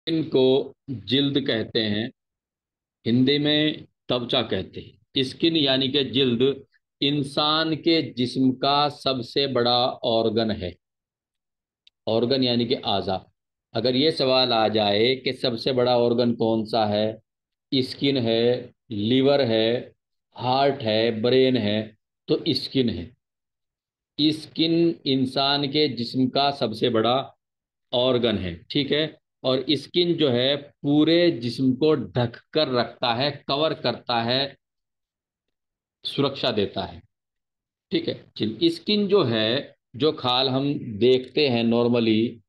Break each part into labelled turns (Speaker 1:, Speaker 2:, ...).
Speaker 1: इनको जिल्द कहते हैं। हिंदी में त्वचा कहते हैं। स्किन यानी कि जिल्द इंसान के जिस्म का सबसे बड़ा ऑर्गन है। ऑर्गन यानी कि आज़ा। अगर ये सवाल आ जाए कि सबसे बड़ा ऑर्गन कौन सा है, स्किन है, लीवर है, हार्ट है, ब्रेन है, तो स्किन है। स्किन इंसान के जिस्म का सबसे बड़ा ऑर्गन है, ठीक है। और स्किन जो है पूरे जिस्म को ढक कर रखता है, कवर करता है, सुरक्षा देता है, ठीक है। चलिए, स्किन जो है, जो खाल हम देखते हैं नॉर्मली,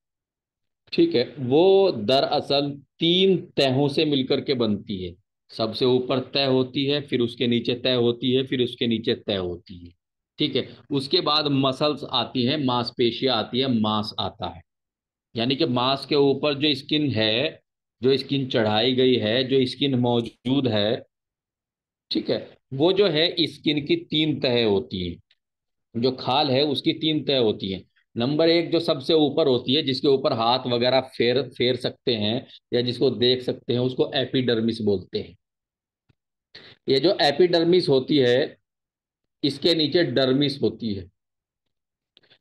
Speaker 1: ठीक है, वो दरअसल तीन तहों से मिलकर के बनती है। सबसे ऊपर तह होती है, फिर उसके नीचे तह होती है, फिर उसके नीचे तह होती है, ठीक है। उसके बाद मसल्स आती हैं, मांसपेशियां आती है, मांस आता है। यानी कि मांस के ऊपर जो स्किन है, जो स्किन चढ़ाई गई है, जो स्किन मौजूद है, ठीक है, वो जो है स्किन की तीन तह होती है। जो खाल है उसकी तीन तह होती है। नंबर एक जो सबसे ऊपर होती है, जिसके ऊपर हाथ वगैरह फेर फेर सकते हैं या जिसको देख सकते हैं, उसको एपिडर्मिस बोलते हैं। ये जो एपिडर्मिस होती है, इसके नीचे डर्मिस होती है।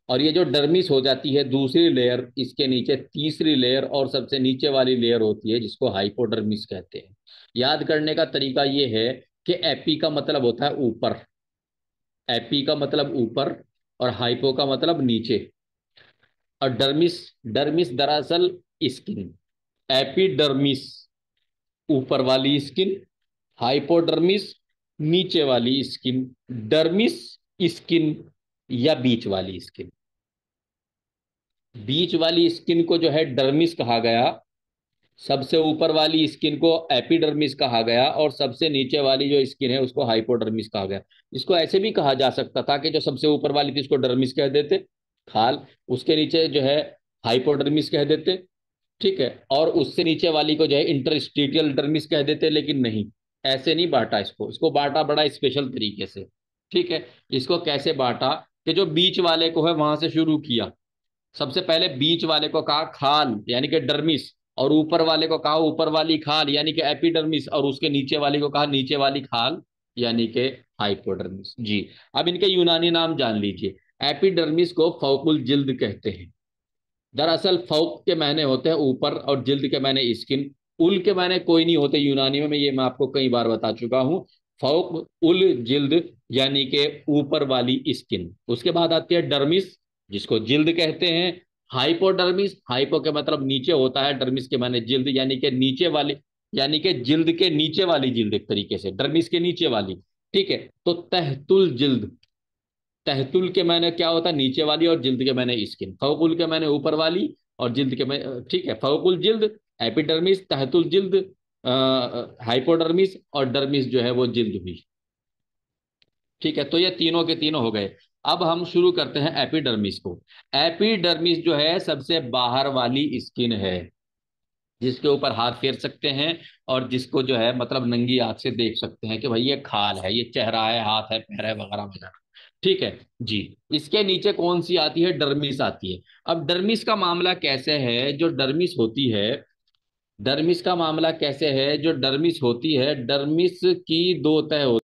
Speaker 1: और ये जो डर्मिस हो जाती है दूसरी लेयर, इसके नीचे तीसरी लेयर और सबसे नीचे वाली लेयर होती है, जिसको हाइपोडर्मिस कहते हैं। याद करने का तरीका ये है कि एपी का मतलब होता है ऊपर। एपी का मतलब ऊपर, और हाइपो का मतलब नीचे। और डर्मिस, डर्मिस दरअसल स्किन। एपिडर्मिस ऊपर वाली स्किन, हाइपोडर्मिस नीचे वाली स्किन, डर्मिस स्किन या बीच वाली स्किन। बीच वाली स्किन को जो है डर्मिस कहा गया, सबसे ऊपर वाली स्किन को एपिडर्मिस कहा गया, और सबसे नीचे वाली जो स्किन है उसको हाइपोडर्मिस कहा गया। इसको ऐसे भी कहा जा सकता था कि जो सबसे ऊपर वाली थी उसको डर्मिस कह देते, खाल। उसके नीचे जो है हाइपोडर्मिस कह देते, ठीक है। और उससे नीचे वाली को जो है इंटरस्टीटियल डर्मिस कह देते, लेकिन नहीं, ऐसे नहीं बांटा इसको। इसको बांटा बड़ा स्पेशल तरीके से, ठीक है। इसको कैसे बांटा कि जो बीच वाले को है वहां से शुरू किया। सबसे पहले बीच वाले को कहा खाल यानी कि डर्मिस, और ऊपर वाले को कहा ऊपर वाली खाल यानी कि एपिडर्मिस, और उसके नीचे वाली को कहा नीचे वाली खाल यानी कि हाइपोडर्मिस। जी। अब इनके यूनानी नाम जान लीजिए। एपिडर्मिस को फौकुल जिल्द कहते हैं। दरअसल फौक के मायने होते हैं ऊपर, और जिल्द के मायने स्किन। उल के मायने कोई नहीं होते यूनानी में, ये मैं आपको कई बार बता चुका हूं। फौक, उल, जिल्द यानी कि ऊपर वाली स्किन। उसके बाद आती है डर्मिस, जिसको जिल्द कहते हैं। हाइपोडर्मिस, हाइपो के मतलब नीचे होता है, डर्मिस के माने जिल्द यानी कि नीचे वाली, यानी कि जिल्द के नीचे वाली जिल्द, एक तरीके से डर्मिस के नीचे वाली, ठीक है। तो तहतुल जिल्द, तहतुल के मैंने क्या होता है नीचे वाली, और जिल्द के मैंने स्किन। फवकुल के मैंने ऊपर वाली, और जिल्द के मैं, ठीक है, फवकुल जिल्द, एपिडर्मिस, तहतुल जिल्द, हाइपोडर्मिस, और डर्मिस जो है वो जिल्द हुई, ठीक है। तो ये तीनों के तीनों हो गए। अब हम शुरू करते हैं एपिडर्मिस को। एपिडर्मिस जो है सबसे बाहर वाली स्किन है, जिसके ऊपर हाथ फेर सकते हैं, और जिसको जो है मतलब नंगी आंख से देख सकते हैं कि भाई ये खाल है, ये चेहरा है, हाथ है, पैर है, वगैरह वगैरह, ठीक है। जी। इसके नीचे कौन सी आती है? डर्मिस आती है। अब डर्मिस का मामला कैसे है? जो डर्मिस होती है, डर्मिस का मामला कैसे है? जो डर्मिस होती है, डर्मिस की दो तह होती।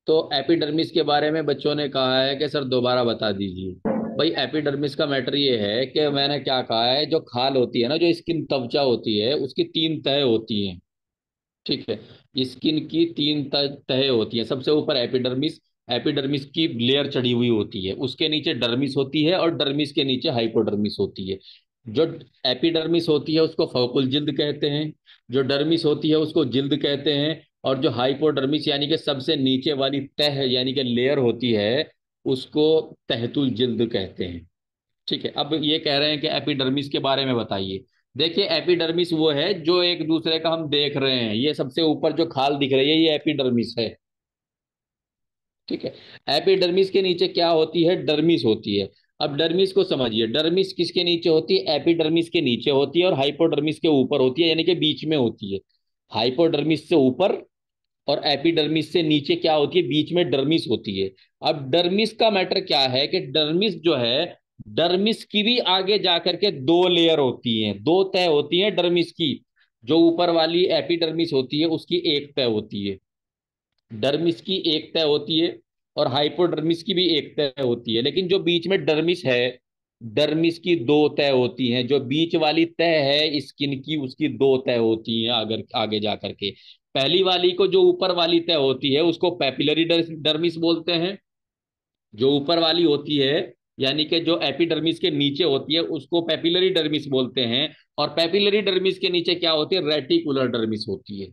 Speaker 1: तो एपिडर्मिस के बारे में बच्चों ने कहा है कि सर दोबारा बता दीजिए। भाई एपिडर्मिस का मैटर ये है कि मैंने क्या कहा है, जो खाल होती है ना, जो स्किन त्वचा होती है, उसकी तीन तह होती हैं, ठीक है। स्किन की तीन तह होती हैं। सबसे ऊपर एपिडर्मिस, एपिडर्मिस की लेयर चढ़ी हुई होती है, उसके नीचे डर्मिस होती है, और डर्मिस के नीचे हाइपोडर्मिस होती है। जो एपिडर्मिस होती है उसको फौकुल जिल्द कहते हैं, जो डर्मिस होती है उसको जिल्द कहते हैं, और जो हाइपोडर्मिस यानी कि सबसे नीचे वाली तह यानी कि लेयर होती है, उसको तहतुल जिल्द कहते हैं, ठीक है। अब ये कह रहे हैं कि एपिडर्मिस के बारे में बताइए। देखिए एपिडर्मिस वो है जो एक दूसरे का हम देख रहे हैं, ये सबसे ऊपर जो खाल दिख रही है ये एपिडर्मिस है, ठीक है। एपिडर्मिस के नीचे क्या होती है? डर्मिस होती है। अब डर्मिस को समझिए, डर्मिस किसके नीचे होती है? एपिडर्मिस के नीचे होती है, और हाइपोडर्मिस के ऊपर होती है, यानी कि बीच में होती है। हाइपोडर्मिस से ऊपर और एपिडर्मिस से नीचे क्या होती है? बीच में डर्मिस होती है। अब डर्मिस का मैटर क्या है कि डर्मिस जो है, डर्मिस की भी आगे जाकर के दो लेयर होती हैं, दो तह होती हैं डर्मिस की। जो ऊपर वाली एपिडर्मिस होती है उसकी एक तय होती है, डर्मिस की एक तय होती है, और हाइपोडर्मिस की भी एक तय होती है। लेकिन जो बीच में डर्मिस है, डर्मिस की दो तय होती हैं। जो बीच वाली तय है स्किन की, उसकी दो तय होती हैं अगर आगे जा करके। पहली वाली को, जो ऊपर वाली तय होती है, उसको पैपिलरी डर्मिस बोलते हैं। जो ऊपर वाली होती है, यानी कि जो एपिडर्मिस के नीचे होती है, उसको पैपिलरी डर्मिस बोलते हैं। और पैपिलरी डर्मिस के नीचे क्या होती है? रेटिकुलर डर्मिस होती है।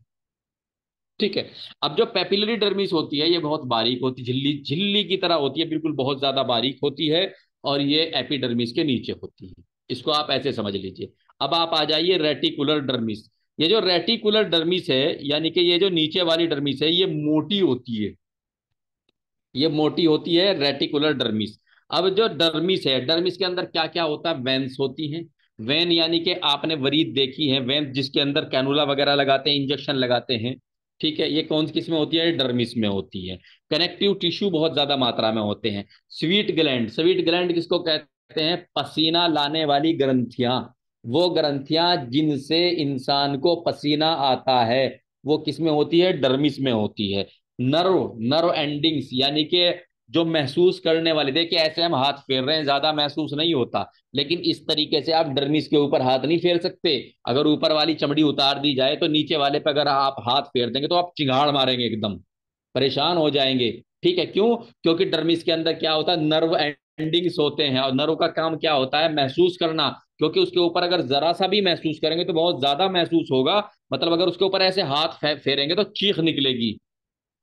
Speaker 1: ठीक है। अब जो पैपिलरी डर्मिस होती है, ये बहुत बारीक होती, झिल्ली झिल्ली की तरह होती है, बिल्कुल बहुत ज्यादा बारीक होती है। और ये एपिडर्मिस के नीचे होती है। इसको आप ऐसे समझ लीजिए। अब आप आ जाइए रेटिकुलर डर्मिस। ये जो रेटिकुलर डर्मिस है, यानी कि ये जो नीचे वाली डर्मिस है, ये मोटी होती है। ये मोटी होती है रेटिकुलर डर्मिस। अब जो डर्मिस है, डर्मिस के अंदर क्या क्या होता है? वेन्स होती हैं। वेन यानी कि आपने वरीद देखी है, वेन जिसके अंदर कैनुला वगैरह लगाते हैं, इंजेक्शन लगाते हैं। ठीक है, ये कौन सी किस में होती है? डर्मिस में होती है। कनेक्टिव टिश्यू बहुत ज्यादा मात्रा में होते हैं। स्वीट ग्लैंड, स्वीट ग्लैंड किसको कहते हैं? पसीना लाने वाली ग्रंथियां। वो ग्रंथियां जिनसे इंसान को पसीना आता है, वो किस में होती है? डर्मिस में होती है। नर्व, नर्व एंडिंग्स, यानी कि जो महसूस करने वाले, देखिए ऐसे हम हाथ फेर रहे हैं, ज्यादा महसूस नहीं होता, लेकिन इस तरीके से आप डर्मिस के ऊपर हाथ नहीं फेर सकते। अगर ऊपर वाली चमड़ी उतार दी जाए तो नीचे वाले पे अगर आप हाथ फेर देंगे तो आप चिंगाड़ मारेंगे, एकदम परेशान हो जाएंगे। ठीक है, क्यों? क्योंकि डर्मिस के अंदर क्या होता है? नर्व एंडिंग्स होते हैं, और नर्व का काम क्या होता है? महसूस करना। क्योंकि उसके ऊपर अगर जरा सा भी महसूस करेंगे तो बहुत ज्यादा महसूस होगा। मतलब अगर उसके ऊपर ऐसे हाथ फेरेंगे तो चीख निकलेगी।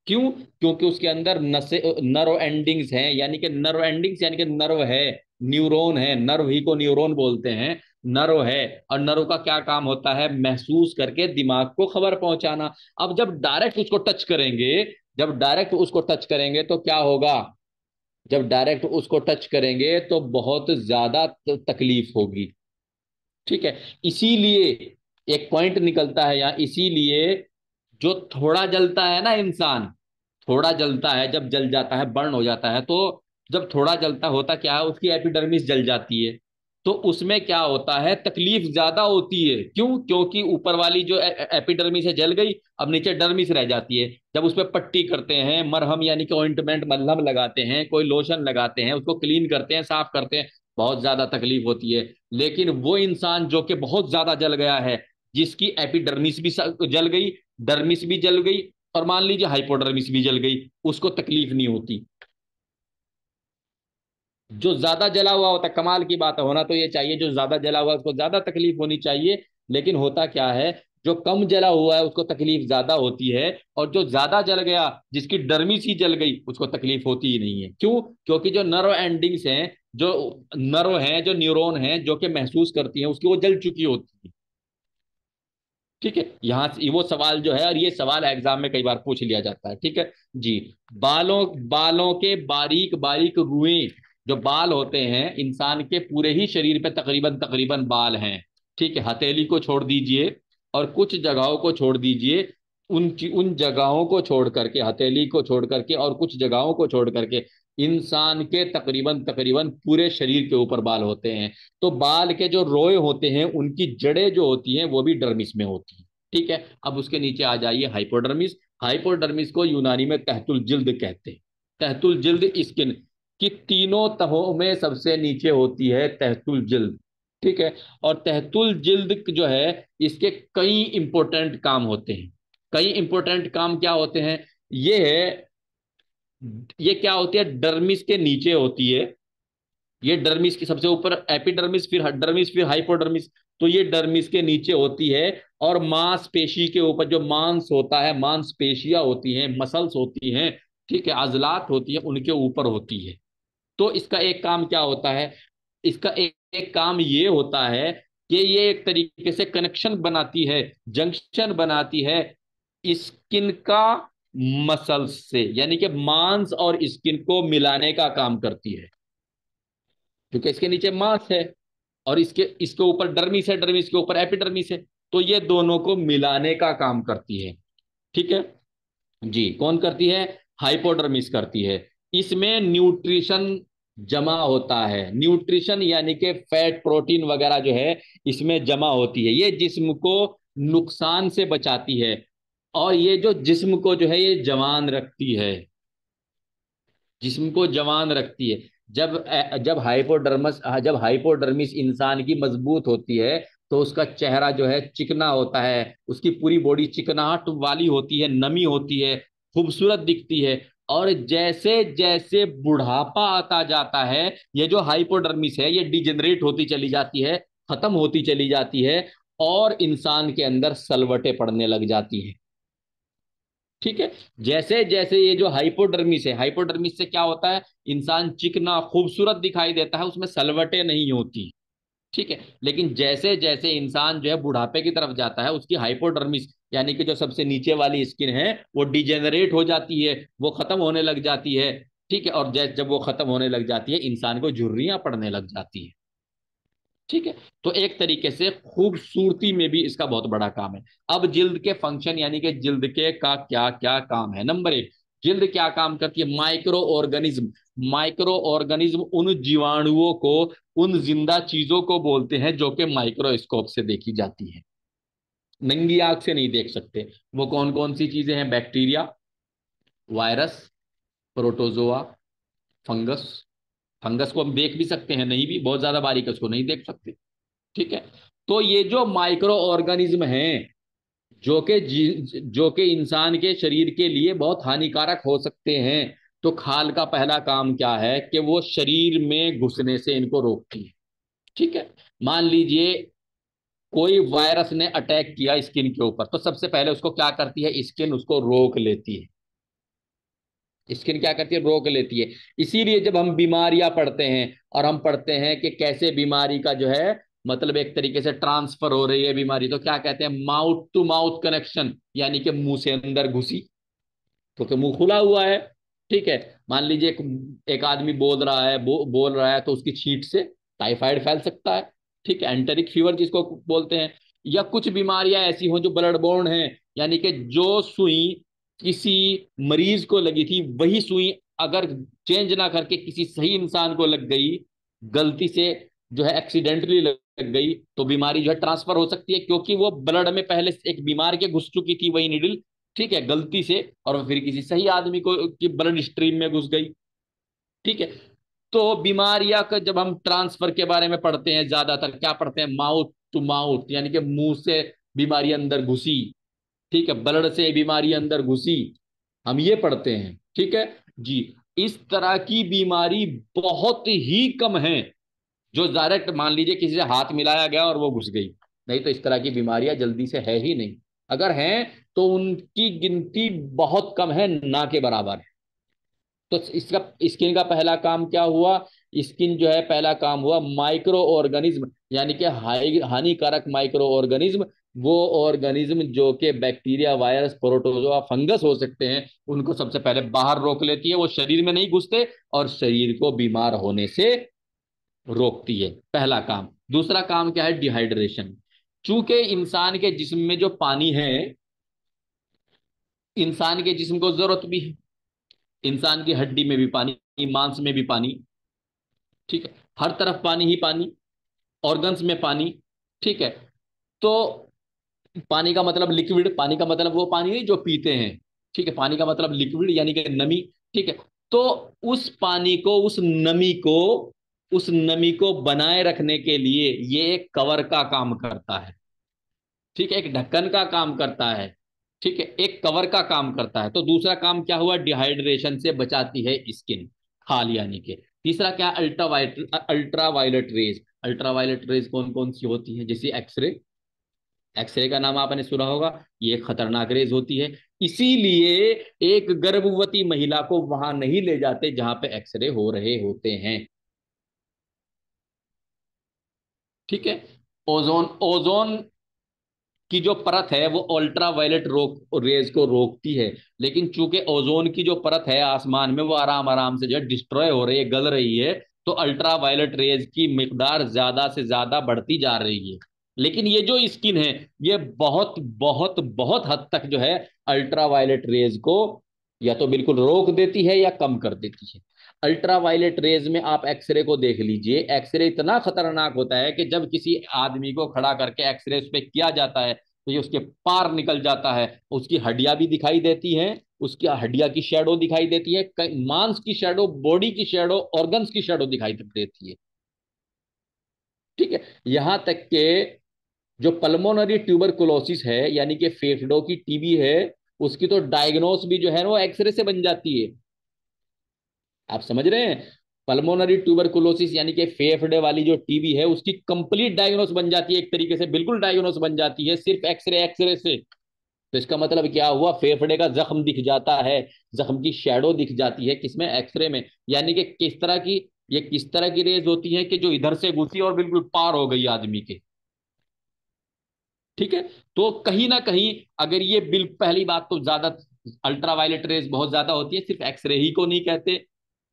Speaker 1: क्यों? क्योंकि उसके अंदर नसे, नर्व एंडिंग्स हैं, यानी कि नर्व एंडिंग्स यानी कि नर्व है, न्यूरॉन है, नर्व ही को न्यूरॉन बोलते हैं। नर्व है, और नर्व का क्या काम होता है? महसूस करके दिमाग को खबर पहुंचाना। अब जब डायरेक्ट उसको टच करेंगे, जब डायरेक्ट उसको टच करेंगे तो क्या होगा? जब डायरेक्ट उसको टच करेंगे तो बहुत ज्यादा तकलीफ होगी। ठीक है। इसीलिए एक पॉइंट निकलता है यहाँ, इसीलिए जो थोड़ा जलता है ना इंसान, थोड़ा जलता है, जब जल जाता है, बर्न हो जाता है, तो जब थोड़ा जलता होता क्या है? उसकी एपिडर्मिस जल जाती है। तो उसमें क्या होता है? तकलीफ ज्यादा होती है। क्यों? क्योंकि ऊपर वाली जो एपिडर्मिस है जल गई, अब नीचे डर्मिस रह जाती है। जब उस पर पट्टी करते हैं, मरहम यानी कि ऑइंटमेंट, मलहम लगाते हैं, कोई लोशन लगाते हैं, उसको क्लीन करते हैं, साफ करते हैं, बहुत ज्यादा तकलीफ होती है। लेकिन वो इंसान जो कि बहुत ज्यादा जल गया है, जिसकी एपिडर्मिस भी जल गई, डर्मिस भी जल गई, और मान लीजिए हाइपोडर्मिस भी जल गई, उसको तकलीफ नहीं होती। जो ज्यादा जला हुआ होता है, कमाल की बात है, होना तो ये चाहिए जो ज्यादा जला हुआ है उसको ज्यादा तकलीफ होनी चाहिए। लेकिन होता क्या है? जो कम जला हुआ है उसको तकलीफ ज्यादा होती है, और जो ज्यादा जल गया, जिसकी डर्मिस ही जल गई, उसको तकलीफ होती ही नहीं है। क्यों? क्योंकि जो नर्व एंडिंग्स हैं, जो नर्व हैं, जो न्यूरॉन हैं, जो कि महसूस करती हैं, उसकी वो जल चुकी होती है। ठीक है, यहाँ से वो सवाल जो है, और ये सवाल एग्जाम में कई बार पूछ लिया जाता है। ठीक है जी। बालों, बालों के बारीक बारीक रुएं, जो बाल होते हैं इंसान के पूरे ही शरीर पे तकरीबन तकरीबन बाल हैं। ठीक है, हथेली को छोड़ दीजिए और कुछ जगहों को छोड़ दीजिए। उन जगहों को छोड़ करके, हथेली को छोड़ करके और कुछ जगहों को छोड़ करके, इंसान के तकरीबन तकरीबन पूरे शरीर के ऊपर बाल होते हैं। तो बाल के जो रोए होते हैं, उनकी जड़ें जो होती हैं वो भी डर्मिस में होती हैं। ठीक है। अब उसके नीचे आ जाइए हाइपोडर्मिस। हाइपोडर्मिस को यूनानी में तहतुल जिल्द कहते हैं। तहतुल जिल्द स्किन की तीनों तहों में सबसे नीचे होती है तहतुल जिल्द। ठीक है। और तहतुल जिल्द जो है, इसके कई इंपॉर्टेंट काम होते हैं। कई इंपॉर्टेंट काम क्या होते हैं? ये है, ये क्या होती है? डर्मिस के नीचे होती है। ये डर्मिस की सबसे ऊपर एपिडर्मिस, फिर डर्मिस, फिर हाइपोडर्मिस। तो ये डर्मिस के नीचे होती है। और मांसपेशी के ऊपर जो मांस होता है, मांसपेशियां होती हैं, मसल्स होती हैं, ठीक है, अजलात होती है, उनके ऊपर होती है। तो इसका एक काम क्या होता है? इसका एक काम ये होता है कि ये एक तरीके से कनेक्शन बनाती है, जंक्शन बनाती है स्किन का मसल्स से, यानी कि मांस और स्किन को मिलाने का काम करती है। क्योंकि इसके नीचे मांस है, और इसके इसके ऊपर डर्मिस है, डर्मिस के ऊपर एपिडर्मिस है। तो ये दोनों को मिलाने का काम करती है। ठीक है जी। कौन करती है? हाइपोडर्मिस करती है। इसमें न्यूट्रिशन जमा होता है। न्यूट्रिशन यानी कि फैट, प्रोटीन वगैरह जो है, इसमें जमा होती है। ये जिस्म को नुकसान से बचाती है, और ये जो जिस्म को जो है ये जवान रखती है, जिस्म को जवान रखती है। जब हाइपोडर्मिस इंसान की मजबूत होती है तो उसका चेहरा जो है चिकना होता है, उसकी पूरी बॉडी चिकनाहट वाली होती है, नमी होती है, खूबसूरत दिखती है। और जैसे जैसे बुढ़ापा आता जाता है, ये जो हाइपोडर्मिस है ये डिजेनरेट होती चली जाती है, खत्म होती चली जाती है, और इंसान के अंदर सलवटें पड़ने लग जाती हैं। ठीक है। जैसे जैसे ये जो हाइपोडर्मिस है, हाइपोडर्मिस से क्या होता है, इंसान चिकना खूबसूरत दिखाई देता है, उसमें सलवटें नहीं होती। ठीक है। लेकिन जैसे जैसे इंसान जो है बुढ़ापे की तरफ जाता है, उसकी हाइपोडर्मिस यानी कि जो सबसे नीचे वाली स्किन है वो डिजेनरेट हो जाती है, वो खत्म होने लग जाती है। ठीक है। और जब वो खत्म होने लग जाती है, इंसान को झुर्रियां पड़ने लग जाती है। ठीक है। तो एक तरीके से खूबसूरती में भी इसका बहुत बड़ा काम है। अब जिल्द के फंक्शन यानी कि जिल्द के का क्या क्या काम है। नंबर एक, जिल्द क्या काम करती है, माइक्रो ऑर्गेनिज्म। माइक्रो ऑर्गेनिज्म उन जीवाणुओं को, उन जिंदा चीजों को बोलते हैं जो कि माइक्रोस्कोप से देखी जाती है, नंगी आंख से नहीं देख सकते। वो कौन कौन सी चीजें हैं, bacteria, virus, protozoa, fungus. Fungus को हम देख भी सकते हैं, नहीं भी, बहुत ज्यादा बारीक है, उसको नहीं देख सकते। ठीक है। तो ये जो माइक्रो ऑर्गेनिज्म हैं जो कि इंसान के शरीर के लिए बहुत हानिकारक हो सकते हैं, तो खाल का पहला काम क्या है कि वो शरीर में घुसने से इनको रोकती है। ठीक है। मान लीजिए कोई वायरस ने अटैक किया स्किन के ऊपर, तो सबसे पहले उसको क्या करती है, स्किन उसको रोक लेती है। स्किन क्या करती है, रोक लेती है। इसीलिए जब हम बीमारियां पढ़ते हैं और हम पढ़ते हैं कि कैसे बीमारी का जो है मतलब एक तरीके से ट्रांसफर हो रही है बीमारी, तो क्या कहते हैं, माउथ टू माउथ कनेक्शन, यानी कि मुंह से अंदर घुसी, क्योंकि मुंह खुला हुआ है। ठीक है। मान लीजिए एक आदमी बोल रहा है, बोल रहा है, तो उसकी छींट से टाइफाइड फैल सकता है। ठीक है, एंटेरिक फीवर जिसको बोलते हैं। या कुछ बीमारियां ऐसी हो जो ब्लड बोर्न है, यानी कि जो सुई किसी मरीज को लगी थी, वही सुई अगर चेंज ना करके किसी सही इंसान को लग गई, गलती से जो है एक्सीडेंटली लग गई, तो बीमारी जो है ट्रांसफर हो सकती है, क्योंकि वो ब्लड में पहले से एक बीमार के घुस चुकी थी वही निडल। ठीक है, गलती से, और फिर किसी सही आदमी को की ब्लड स्ट्रीम में घुस गई। ठीक है। तो बीमारियां का जब हम ट्रांसफर के बारे में पढ़ते हैं, ज्यादातर क्या पढ़ते हैं, माउथ टू माउथ, यानी कि मुंह से बीमारी अंदर घुसी। ठीक है, ब्लड से बीमारी अंदर घुसी, हम ये पढ़ते हैं। ठीक है जी। इस तरह की बीमारी बहुत ही कम है जो डायरेक्ट मान लीजिए किसी से हाथ मिलाया गया और वो घुस गई। नहीं तो इस तरह की बीमारियां जल्दी से है ही नहीं। अगर हैं तो उनकी गिनती बहुत कम है, ना के बराबर है। तो इसका, स्किन का पहला काम क्या हुआ, स्किन जो है पहला काम हुआ माइक्रो ऑर्गेनिज्म, यानी कि हानिकारक माइक्रो ऑर्गेनिज्म, वो ऑर्गेनिज्म जो कि बैक्टीरिया, वायरस, प्रोटोजोआ, फंगस हो सकते हैं, उनको सबसे पहले बाहर रोक लेती है, वो शरीर में नहीं घुसते, और शरीर को बीमार होने से रोकती है, पहला काम। दूसरा काम क्या है, डिहाइड्रेशन। चूंकि इंसान के जिस्म में जो पानी है, इंसान के जिस्म को जरूरत भी है, इंसान की हड्डी में भी पानी, मांस में भी पानी। ठीक है, हर तरफ पानी ही पानी, ऑर्गन्स में पानी। ठीक है। तो पानी का मतलब लिक्विड, पानी का मतलब वो पानी नहीं जो पीते हैं। ठीक है, पानी का मतलब लिक्विड यानी कि नमी। ठीक है। तो उस पानी को, उस नमी को बनाए रखने के लिए ये एक कवर का काम करता है। ठीक है, एक ढक्कन का काम करता है। ठीक है, एक कवर का काम करता है। तो दूसरा काम क्या हुआ, डिहाइड्रेशन से बचाती है स्किन, खाल यानी के। तीसरा क्या, अल्ट्रावायलेट रेज। अल्ट्रावायलेट रेज कौन कौन सी होती है, जैसे एक्सरे। एक्सरे का नाम आपने सुना होगा, ये एक खतरनाक रेज होती है। इसीलिए एक गर्भवती महिला को वहां नहीं ले जाते जहां पे एक्सरे हो रहे होते हैं। ठीक है। ओजोन, ओजोन की जो परत है वो अल्ट्रावायलेट रोक रेज को रोकती है। लेकिन चूंकि ओजोन की जो परत है आसमान में, वो आराम आराम से जो है डिस्ट्रॉय हो रही है, गल रही है, तो अल्ट्रावायलेट रेज की मिकदार ज्यादा से ज्यादा बढ़ती जा रही है। लेकिन ये जो स्किन है, ये बहुत बहुत बहुत हद तक जो है अल्ट्रावायलेट रेज को या तो बिल्कुल रोक देती है या कम कर देती है। अल्ट्रावायलेट रेज में आप एक्सरे को देख लीजिए, एक्सरे इतना खतरनाक होता है कि जब किसी आदमी को खड़ा करके एक्सरे उस पर किया जाता है, तो ये उसके पार निकल जाता है, उसकी हड्डियां भी दिखाई देती हैं, उसकी हड्डियां की शेडो दिखाई देती है, मांस की शेडो, बॉडी की शेडो, ऑर्गन्स की शेडो दिखाई देती है। ठीक है। यहां तक के जो पल्मोनरी ट्यूबरकुलोसिस है, यानी कि फेफड़ों की टीबी है, उसकी तो डायग्नोस भी जो है वो एक्सरे से बन जाती है। आप समझ रहे हैं? पल्मोनरी ट्यूबरकुलोसिस यानी कि फेफड़े वाली जो टीबी है, उसकी कंप्लीट डायग्नोस बन जाती है, एक तरीके से बिल्कुल डायग्नोस बन जाती है सिर्फ एक्सरे एक्सरे से। तो इसका मतलब क्या हुआ? फेफड़े का जख्म दिख जाता है, जख्म की शैडो दिख जाती है, किसमें? एक्सरे में। यानी कि किस तरह की, ये किस तरह की रेज होती है कि जो इधर से घुसी और बिल्कुल पार हो गई आदमी के। ठीक है। तो कहीं ना कहीं, अगर ये बिल पहली बात तो ज्यादा अल्ट्रावायलेट रेज बहुत ज्यादा होती है, सिर्फ एक्सरे ही को नहीं कहते।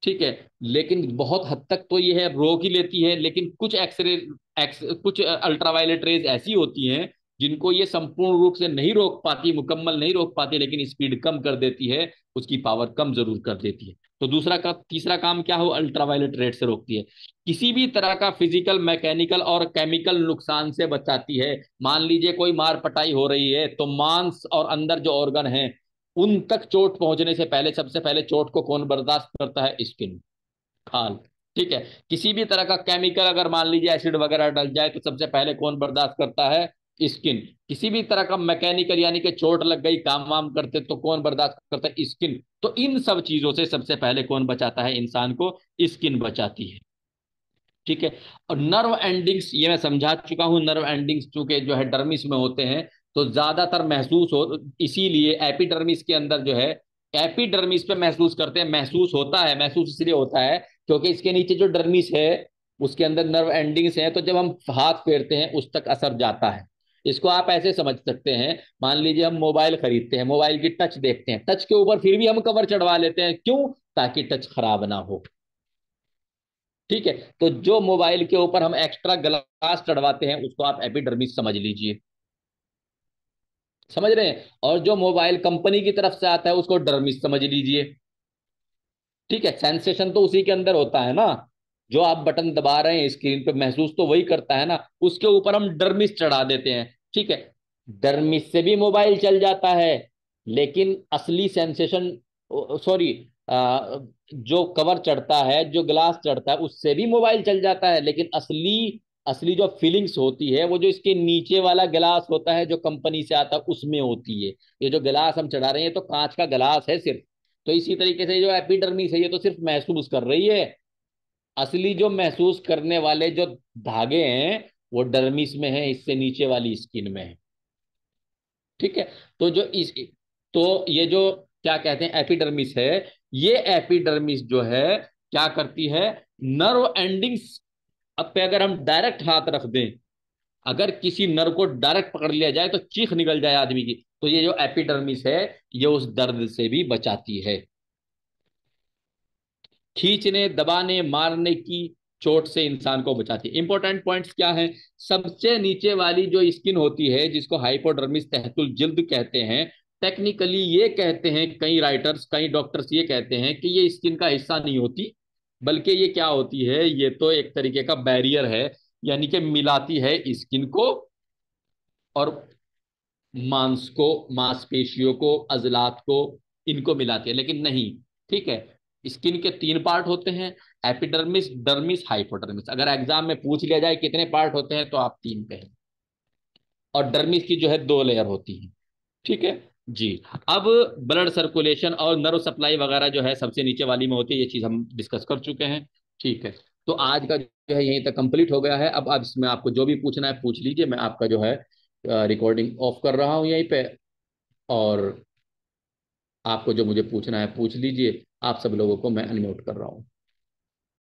Speaker 1: ठीक है। लेकिन बहुत हद तक तो ये है रोक ही लेती है, लेकिन कुछ एक्सरे, कुछ अल्ट्रावायलेट रेज ऐसी होती हैं जिनको ये संपूर्ण रूप से नहीं रोक पाती, मुकम्मल नहीं रोक पाती, लेकिन स्पीड कम कर देती है, उसकी पावर कम जरूर कर देती है। तो दूसरा का तीसरा काम क्या हो? अल्ट्रावायलेट रेड से रोकती है, किसी भी तरह का फिजिकल, मैकेनिकल और केमिकल नुकसान से बचाती है। मान लीजिए कोई मार पटाई हो रही है, तो मांस और अंदर जो ऑर्गन है, उन तक चोट पहुंचने से पहले, सबसे पहले चोट को कौन बर्दाश्त करता है? स्किन, खाल। ठीक है। किसी भी तरह का केमिकल, अगर मान लीजिए एसिड वगैरह डल जाए, तो सबसे पहले कौन बर्दाश्त करता है? स्किन। किसी भी तरह का मैकेनिकल, यानी कि चोट लग गई, काम वाम करते, तो कौन बर्दाश्त करता है? स्किन। तो इन सब चीजों से सबसे पहले कौन बचाता है इंसान को? स्किन बचाती है। ठीक है। और नर्व एंडिंग्स, ये मैं समझा चुका हूं, नर्व एंडिंग्स चूंकि जो है डर्मिस में होते हैं, तो ज्यादातर महसूस हो, इसीलिए एपिडर्मिस के अंदर जो है, एपिडर्मिस पे महसूस करते हैं। महसूस होता है, महसूस इसलिए होता है क्योंकि इसके नीचे जो डर्मिस है, उसके अंदर नर्व एंडिंग्स हैं, तो जब हम हाथ फेरते हैं उस तक असर जाता है। इसको आप ऐसे समझ सकते हैं, मान लीजिए हम मोबाइल खरीदते हैं, मोबाइल की टच देखते हैं, टच के ऊपर फिर भी हम कवर चढ़वा लेते हैं, क्यों? ताकि टच खराब ना हो। ठीक है। तो जो मोबाइल के ऊपर हम एक्स्ट्रा ग्लास चढ़वाते हैं, उसको आप एपिडर्मिस समझ लीजिए। समझ रहे हैं? और जो मोबाइल कंपनी की तरफ से आता है, उसको डर्मिस समझ लीजिए। ठीक है। सेंसेशन तो उसी के अंदर होता है ना, जो आप बटन दबा रहे हैं स्क्रीन पे, महसूस तो वही करता है ना, उसके ऊपर हम डर्मिस चढ़ा देते हैं। ठीक है। डर्मिस से भी मोबाइल चल जाता है, लेकिन असली सेंसेशन, सॉरी, जो कवर चढ़ता है, जो ग्लास चढ़ता है, उससे भी मोबाइल चल जाता है, लेकिन असली, असली जो फीलिंग्स होती है, वो जो इसके नीचे वाला गिलास होता है, जो कंपनी से आता है, उसमें होती है। ये जो गिलास हम चढ़ा रहे हैं, ये तो कांच का गिलास है सिर्फ। तो इसी तरीके से जो एपिडर्मिस है, ये तो सिर्फ महसूस कर रही है। असली जो महसूस करने वाले जो धागे हैं, वो डर्मिस में है, इससे नीचे वाली स्किन में है। ठीक है। तो जो इस, तो ये जो क्या कहते हैं, एपिडर्मिस है, ये एपिडर्मिस जो है क्या करती है? नर्व एंडिंग्स अब पे अगर हम डायरेक्ट हाथ रख दें, अगर किसी नर्व को डायरेक्ट पकड़ लिया जाए तो चीख निकल जाए आदमी की, तो ये जो एपिडर्मिस है, ये उस दर्द से भी बचाती है। खींचने, दबाने, मारने की चोट से इंसान को बचाती है। इंपॉर्टेंट पॉइंट्स क्या है? सबसे नीचे वाली जो स्किन होती है, जिसको हाइपोडर्मिस तहतुल जिल्द कहते हैं, टेक्निकली ये कहते हैं कई राइटर्स, कई डॉक्टर्स ये कहते हैं कि ये स्किन का हिस्सा नहीं होती, बल्कि ये क्या होती है? ये तो एक तरीके का बैरियर है, यानी कि मिलाती है स्किन को और मांस को, मांसपेशियों को, अजलात को, इनको मिलाती है, लेकिन नहीं। ठीक है। स्किन के तीन पार्ट होते हैं, एपिडर्मिस, डर्मिस, हाइपोडर्मिस। अगर एग्जाम में पूछ लिया जाए कितने पार्ट होते हैं, तो आप तीन कहें। और डर्मिस की जो है दो लेयर होती है। ठीक है जी। अब ब्लड सर्कुलेशन और नर्व सप्लाई वगैरह जो है सबसे नीचे वाली में होती है, ये चीज हम डिस्कस कर चुके हैं। ठीक है। तो आज का जो है यहीं तक कंप्लीट हो गया है। अब इसमें आपको जो भी पूछना है पूछ लीजिए, मैं आपका जो है रिकॉर्डिंग ऑफ कर रहा हूँ यहीं पे, और आपको जो मुझे पूछना है पूछ लीजिए। आप सब लोगों को मैं अनम्यूट कर रहा हूँ।